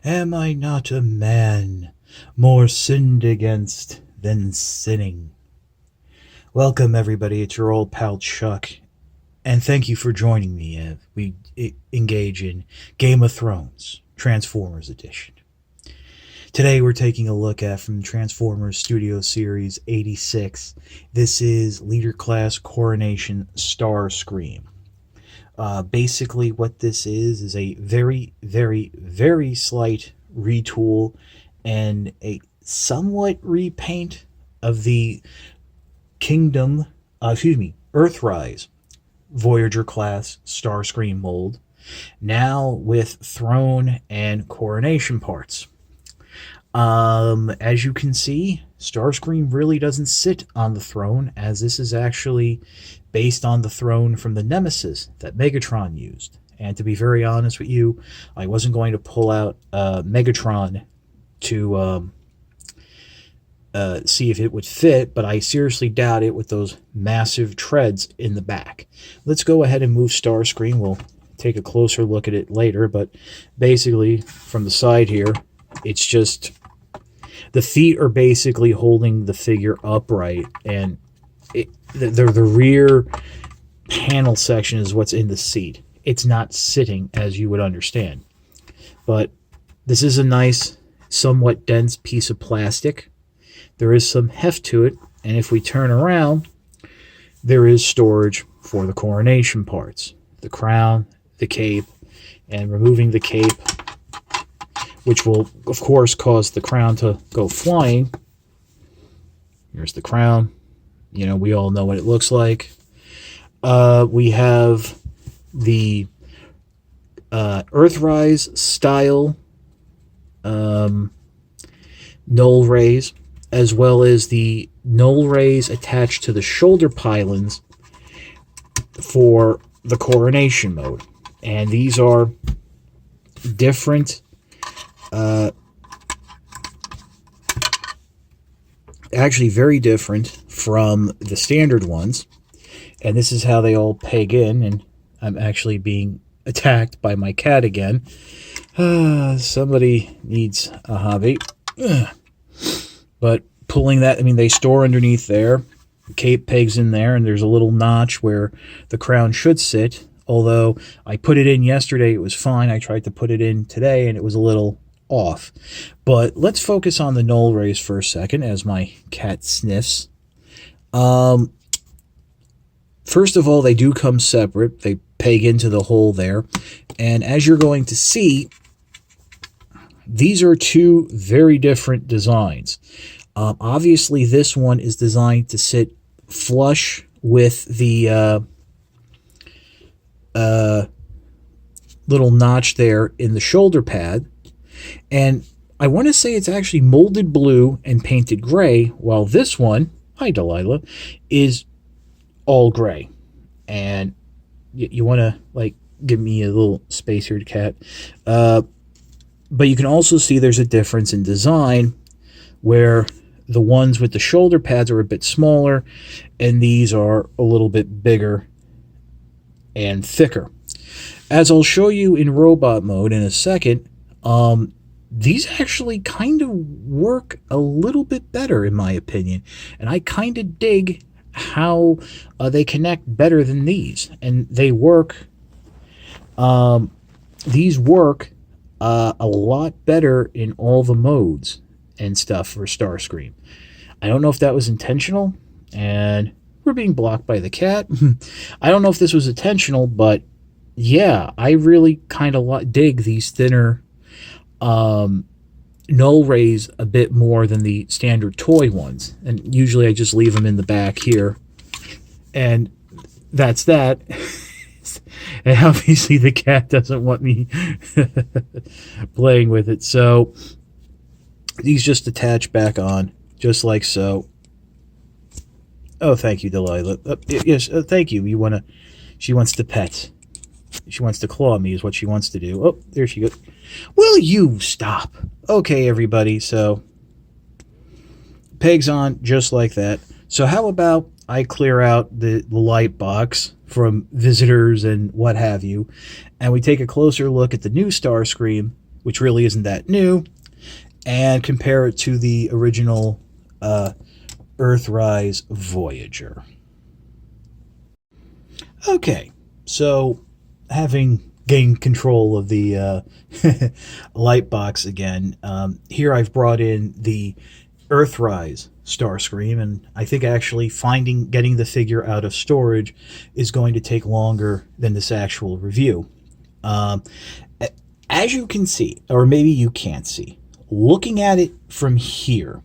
Am I not a man more sinned against than sinning? Welcome, everybody. It's your old pal Chuck, and thank you for joining me as we engage in Game of Thrones Transformers Edition. Today we're taking a look at from Transformers Studio Series 86. This is Leader Class Coronation Starscream. Basically what this is a very, very, very slight retool and a somewhat repaint of the Earthrise Voyager class Starscream mold, now with throne and coronation parts. As you can see, Starscream really doesn't sit on the throne, as this is actually based on the throne from the Nemesis that Megatron used. And to be very honest with you, I wasn't going to pull out Megatron to see if it would fit, but I seriously doubt it with those massive treads in the back. Let's go ahead and move Starscream. We'll take a closer look at it later, but basically from the side here, it's just the feet are basically holding the figure upright, and the rear panel section is what's in the seat. It's not sitting, as you would understand. But this is a nice, somewhat dense piece of plastic. There is some heft to it, and if we turn around, there is storage for the coronation parts. The crown, the cape, and removing the cape, which will, of course, cause the crown to go flying. Here's the crown. You know, we all know what it looks like. We have the Earthrise style null rays, as well as the null rays attached to the shoulder pylons for the coronation mode. And these are different, actually very different from the standard ones. And this is how they all peg in, and I'm actually being attacked by my cat again. Somebody needs a hobby. But pulling that, I mean, they store underneath there. The cape pegs in there, and there's a little notch where the crown should sit. Although I put it in yesterday, it was fine. I tried to put it in today, and it was a little off. But let's focus on the null rays for a second as my cat sniffs. First of all, they do come separate. They peg into the hole there. And as you're going to see, these are two very different designs. Obviously, this one is designed to sit flush with the little notch there in the shoulder pad. And I want to say it's actually molded blue and painted gray, while this one, hi Delilah, is all gray. And you want to, like, give me a little space here, cat. But you can also see there's a difference in design, where the ones with the shoulder pads are a bit smaller, and these are a little bit bigger and thicker. As I'll show you in robot mode in a second, these actually kind of work a little bit better, in my opinion. And I kind of dig how they connect better than these. And they work, these work a lot better in all the modes and stuff for Starscream. I don't know if that was intentional, and we're being blocked by the cat. I don't know if this was intentional, but yeah, I really kind of dig these thinner null rays a bit more than the standard toy ones. And usually I just leave them in the back here, and that's that. And obviously the cat doesn't want me playing with it, so these just attach back on, just like so. Oh, thank you, Delilah. Yes, thank you. She wants to pet. She wants to claw me is what she wants to do. Oh, there she goes. Will you stop? Okay, everybody, so pegs on just like that. So how about I clear out the light box from visitors and what have you, and we take a closer look at the new Starscream which really isn't that new, and compare it to the original Earthrise Voyager. Okay, so having gained control of the light box again, here I've brought in the Earthrise Starscream, and I think actually getting the figure out of storage is going to take longer than this actual review. As you can see, or maybe you can't see, looking at it from here,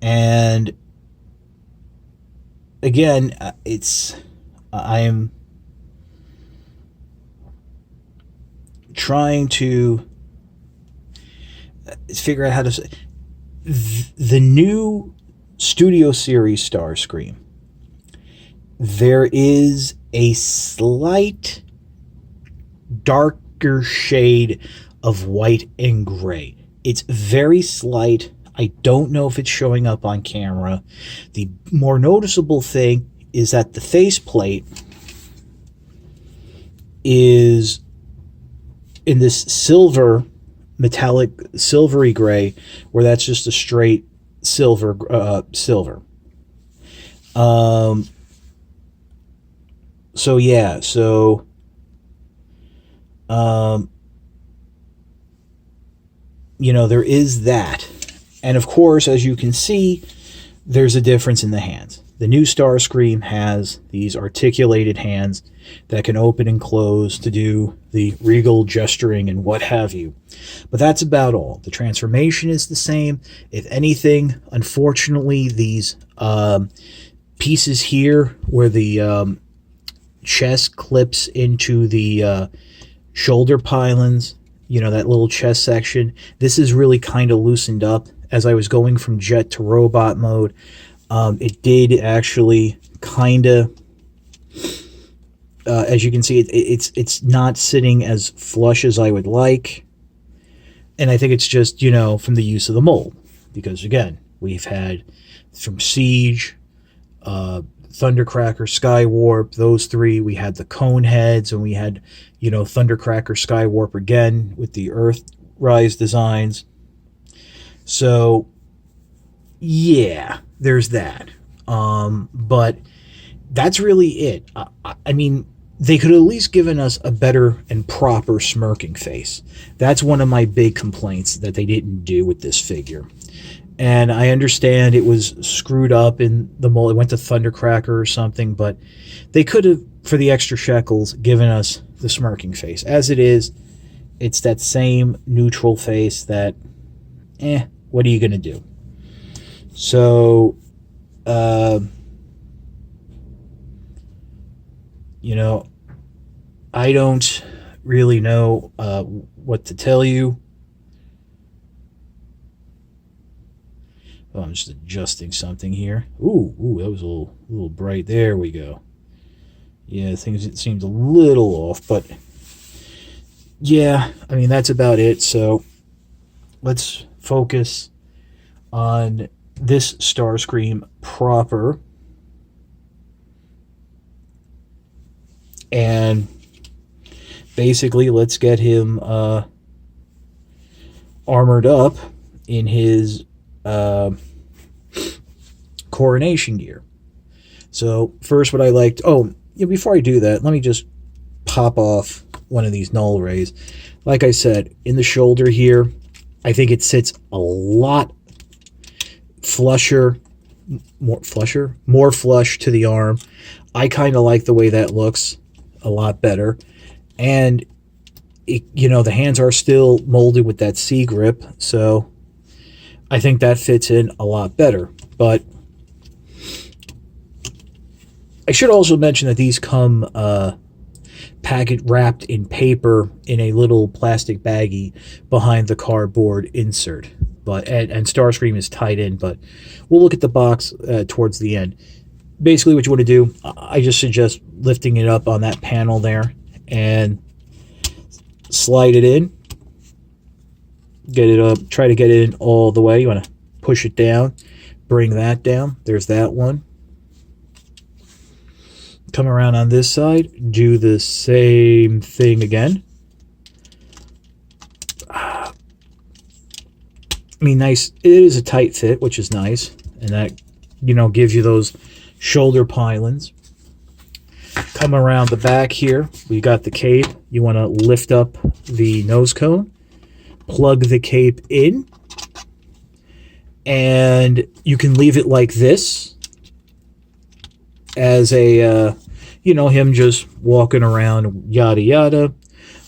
and again, I am trying to figure out how to say the new Studio Series Starscream. There is a slight darker shade of white and gray. It's very slight. I don't know if it's showing up on camera. The more noticeable thing is that the faceplate is in this silver, metallic silvery gray, where that's just a straight silver. So yeah, so you know, there is that. And of course, as you can see, there's a difference in the hands. The new Starscream has these articulated hands that can open and close to do the regal gesturing and what have you. But that's about all. The transformation is the same. If anything, unfortunately, these pieces here where the chest clips into the shoulder pylons, you know, that little chest section, this is really kind of loosened up. As I was going from jet to robot mode, it did actually kind of, as you can see, it's not sitting as flush as I would like. And I think it's just, you know, from the use of the mold. Because, again, we've had from Siege, Thundercracker, Skywarp, those three. We had the cone heads, and we had, you know, Thundercracker, Skywarp again with the Earthrise designs. So, yeah, there's that. But that's really it. I mean, they could at least given us a better and proper smirking face. That's one of my big complaints that they didn't do with this figure. And I understand it was screwed up in the mold. It went to Thundercracker or something, but they could have, for the extra shekels, given us the smirking face. As it is, it's that same neutral face that, what are you going to do? So, you know, I don't really know what to tell you. Oh, I'm just adjusting something here. Ooh, that was a little bright. There we go. Yeah, it seems a little off, but yeah, I mean, that's about it. So let's focus on this Starscream proper. And basically, let's get him armored up in his coronation gear. So first, what I liked... Oh, yeah, before I do that, let me just pop off one of these null rays. Like I said, in the shoulder here, I think it sits a lot flusher, more flush to the arm. I kind of like the way that looks a lot better. And, you know, the hands are still molded with that C grip, so I think that fits in a lot better. But I should also mention that these come packet wrapped in paper in a little plastic baggie behind the cardboard insert. But and Starscream is tied in, but we'll look at the box towards the end. Basically, what you want to do, I just suggest lifting it up on that panel there and slide it in. Get it up. Try to get it in all the way. You want to push it down. Bring that down. There's that one. Come around on this side. Do the same thing again. I mean, nice. It is a tight fit, which is nice, and that gives you those shoulder pylons. Come around the back here. We got the cape. You want to lift up the nose cone, plug the cape in, and you can leave it like this as a him just walking around, yada yada,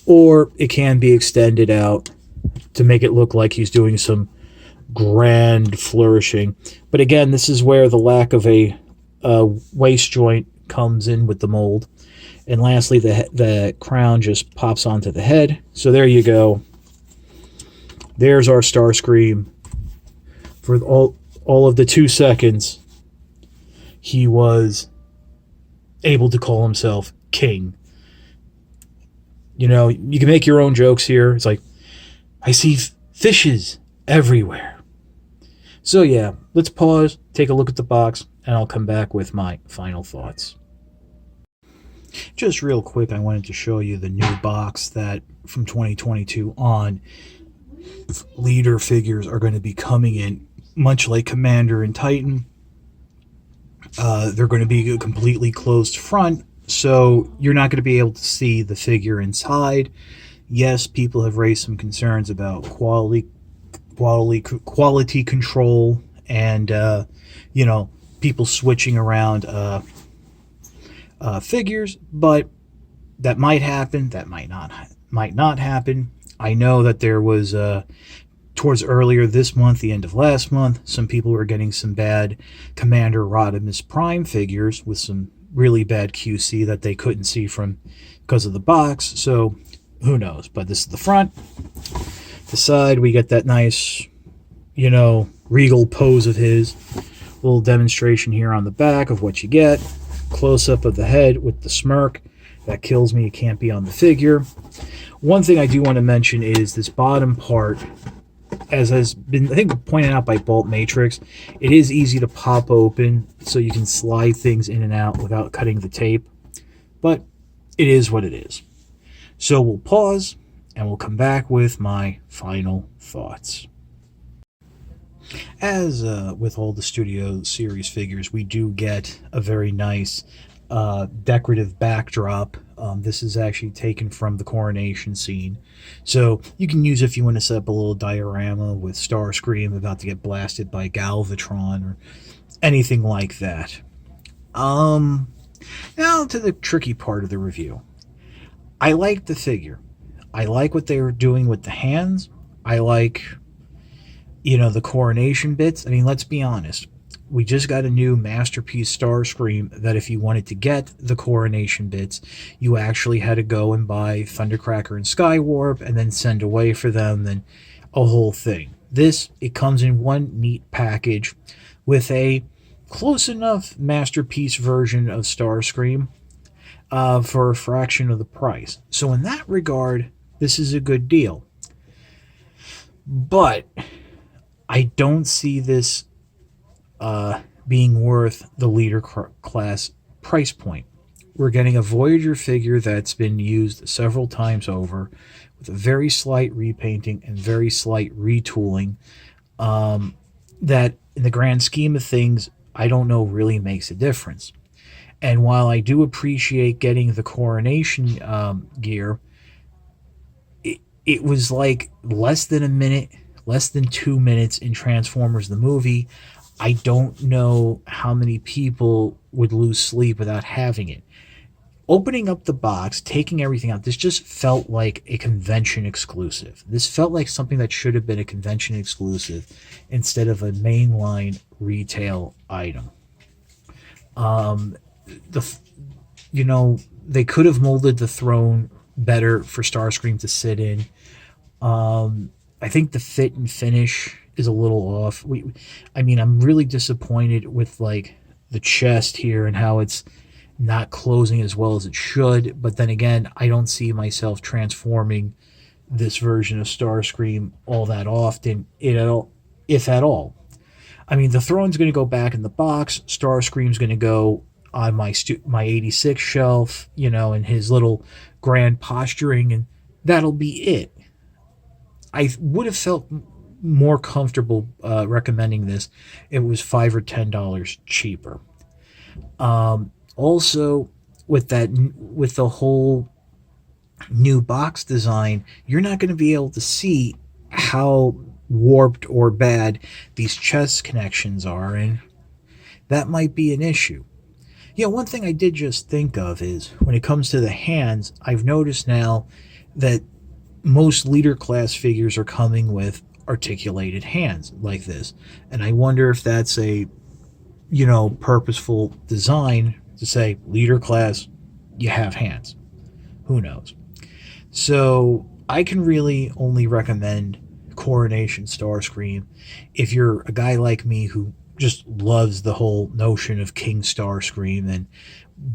or it can be extended out to make it look like he's doing some grand flourishing. But again, this is where the lack of a waist joint comes in with the mold. And lastly, the crown just pops onto the head. So there you go. There's our Starscream. For all of the 2 seconds, he was able to call himself king. You can make your own jokes here. It's like, I see fishes everywhere. So yeah, let's pause, take a look at the box, and I'll come back with my final thoughts. Just real quick, I wanted to show you the new box that from 2022 on, leader figures are going to be coming in, much like Commander and Titan. They're going to be a completely closed front, so you're not going to be able to see the figure inside. Yes, people have raised some concerns about quality control and people switching around figures, but that might happen. That might not happen. I know that there was towards earlier this month, the end of last month, some people were getting some bad Commander Rodimus Prime figures with some really bad QC that they couldn't see from because of the box. So who knows? But this is the front. The side, we get that nice, regal pose of his. Little demonstration here on the back of what you get. Close up of the head with the smirk. That kills me. It can't be on the figure. One thing I do want to mention is this bottom part, as has been, I think, pointed out by Bolt Matrix, it is easy to pop open so you can slide things in and out without cutting the tape. But it is what it is. So we'll pause and we'll come back with my final thoughts. As with all the Studio Series figures, we do get a very nice decorative backdrop. This is actually taken from the coronation scene. So you can use it if you want to set up a little diorama with Starscream about to get blasted by Galvatron or anything like that. Now to the tricky part of the review. I like the figure. I like what they were doing with the hands. I like, the coronation bits. I mean, let's be honest. We just got a new Masterpiece Starscream that if you wanted to get the coronation bits, you actually had to go and buy Thundercracker and Skywarp and then send away for them and a whole thing. This, it comes in one neat package with a close enough Masterpiece version of Starscream for a fraction of the price. So in that regard, this is a good deal. But I don't see this being worth the leader class price point. We're getting a Voyager figure that's been used several times over with a very slight repainting and very slight retooling that in the grand scheme of things, I don't know really makes a difference. And while I do appreciate getting the coronation gear, it was like less than a minute, less than 2 minutes in Transformers the movie. I don't know how many people would lose sleep without having it. Opening up the box, taking everything out, this just felt like a convention exclusive. This felt like something that should have been a convention exclusive instead of a mainline retail item. They could have molded the throne better for Starscream to sit in. I think the fit and finish is a little off. I'm really disappointed with the chest here and how it's not closing as well as it should. But then again, I don't see myself transforming this version of Starscream all that often, if at all. The throne's going to go back in the box. Starscream's going to go on my 86 shelf, and his little grand posturing, and that'll be it. I would have felt more comfortable recommending this. It was $5 or $10 cheaper. Also, with the whole new box design, you're not going to be able to see how warped or bad these chest connections are, and that might be an issue. One thing I did just think of is when it comes to the hands, I've noticed now that most leader class figures are coming with articulated hands like this. And I wonder if that's a, purposeful design to say, leader class, you have hands. Who knows? So I can really only recommend Coronation Starscream if you're a guy like me who just loves the whole notion of King Starscream and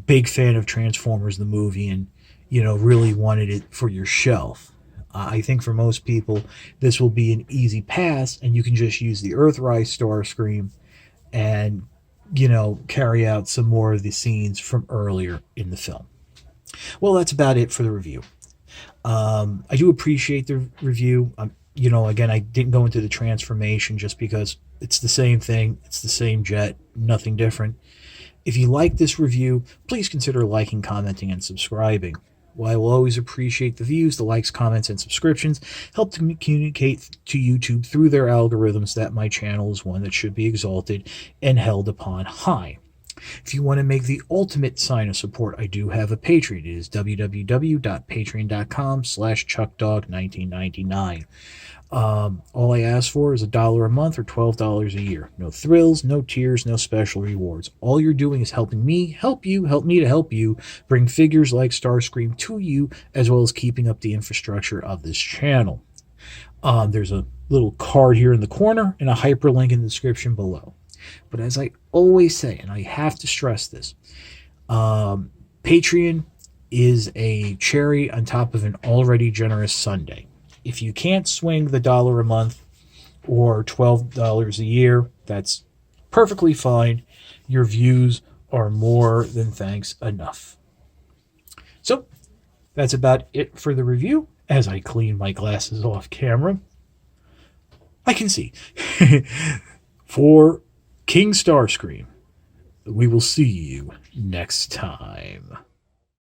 big fan of Transformers the movie, and really wanted it for your shelf. I think for most people this will be an easy pass, and you can just use the Earthrise Starscream and carry out some more of the scenes from earlier in the film. Well, that's about it for the review. I do appreciate the review. Again, I didn't go into the transformation just because it's the same thing. It's the same jet, nothing different. If you like this review, please consider liking, commenting, and subscribing. While I will always appreciate the views, the likes, comments, and subscriptions help to communicate to YouTube through their algorithms that my channel is one that should be exalted and held upon high. If you want to make the ultimate sign of support, I do have a Patreon. It is www.patreon.com/chuckdog1999. All I ask for is $1 a month or $12 a year. No thrills, no tiers, no special rewards. All you're doing is helping me help you, help me to help you, bring figures like Starscream to you, as well as keeping up the infrastructure of this channel. There's a little card here in the corner and a hyperlink in the description below. But as I always say, and I have to stress this, Patreon is a cherry on top of an already generous sundae. If you can't swing the $1 a month or $12 a year, that's perfectly fine. Your views are more than thanks enough. So that's about it for the review. As I clean my glasses off camera, I can see. For King Starscream, we will see you next time.